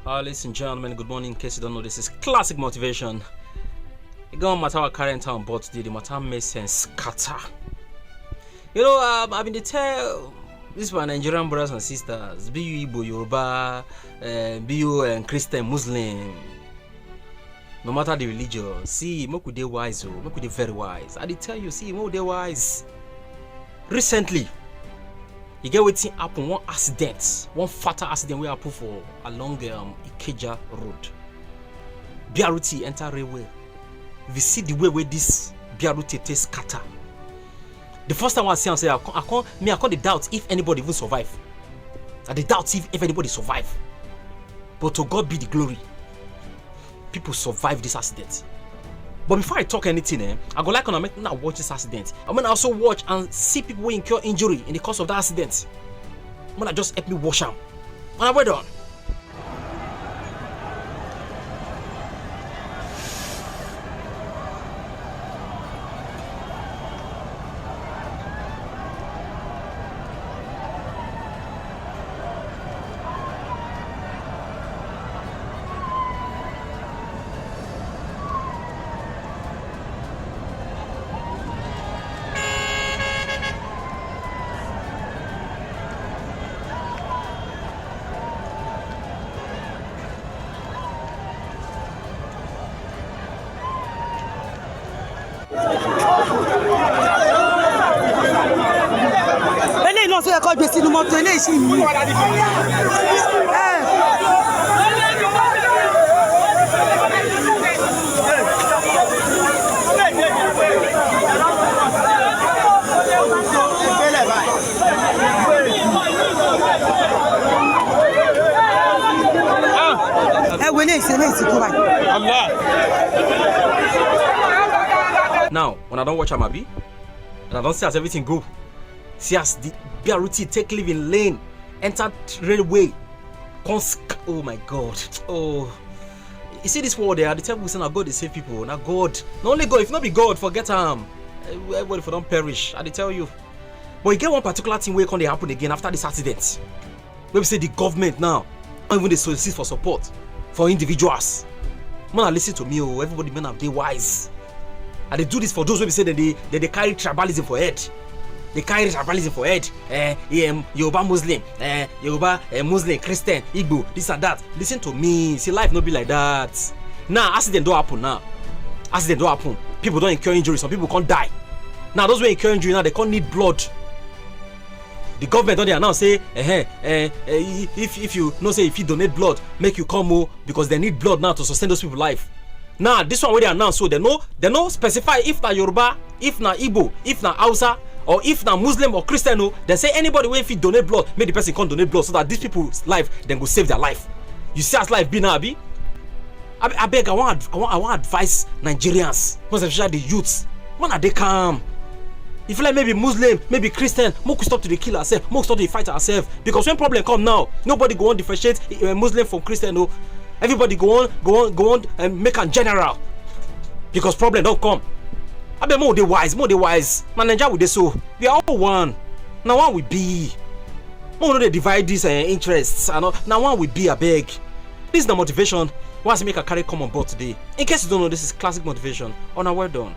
Ladies and gentlemen, good morning. In case you don't know, this is classic motivation. It don't matter what current town, but the matter makes sense. Scatter. I've been to tell this for Nigerian brothers and sisters, be you Igbo, Yoruba, be you Christian, Muslim, no matter the religion. See, make they wise, make they very wise. I did tell you, see, make they wise. Recently, you get waiting happen one fatal accident we happen for along Ikeja Road. BRT enter railway. If you see the way where this BRT takes scatter. The first time I see, I say I can't doubt if anybody even survive. I doubt if anybody survive. But to God be the glory. People survive this accident. But before I talk anything, I go like make now watch this accident. I'm gonna also watch and see people who incur injury in the course of that accident. I'm gonna just help me watch them. And well done. Eléyìí náà sọ ẹ̀kọ́ gbèsè inú mọ́tò eléyìí sì mú. Now, when I don't watch Amabi, and I don't see as everything go, see as the BRT take living lane, enter railway, oh my God, oh, you see this world there, the temple saying, now God is save people, now God, not only God, if not be God, forget everybody for don't perish, I tell you. But you get one particular thing where can they happen again after this accident, where we say the government now, and even they solicit for support for individuals. Man, listen to me, oh, everybody man have they wise. And they do this for those who say that they carry tribalism for head. They carry tribalism for head. Yoruba Muslim, Yoruba Muslim, Christian, Igbo, this and that. Listen to me. See, life no be like that. Now, accident don't happen now. Accident don't happen. People don't incur injury. Some people can't die. Now, those who incur injury now, they can't need blood. The government don't they announce say, if you know say if you donate blood, make you come because they need blood now to sustain those people's life. Now this one where they announce, so they no specify if na Yoruba, if na Igbo, if na Hausa, or if na Muslim or Christian. No, they say anybody where if you donate blood, make the person come donate blood so that these people's life then go save their life. You see as life be now, Abi? I beg, I want advise Nigerians, most especially the youths. When are they calm? If like maybe Muslim, maybe Christian, more could stop to the kill ourselves, more stop to the fight ourselves. Because when problem come now, nobody go on differentiate Muslim from Christian. No, everybody go on and make a general. Because problem don't come. I be more they wise. Man, Nigeria with this so we are all one. Now one we be. More no they divide these interests. Now one we be. I beg. This is the motivation. Once you make a carry come on board today. In case you don't know, this is classic motivation. On a well done.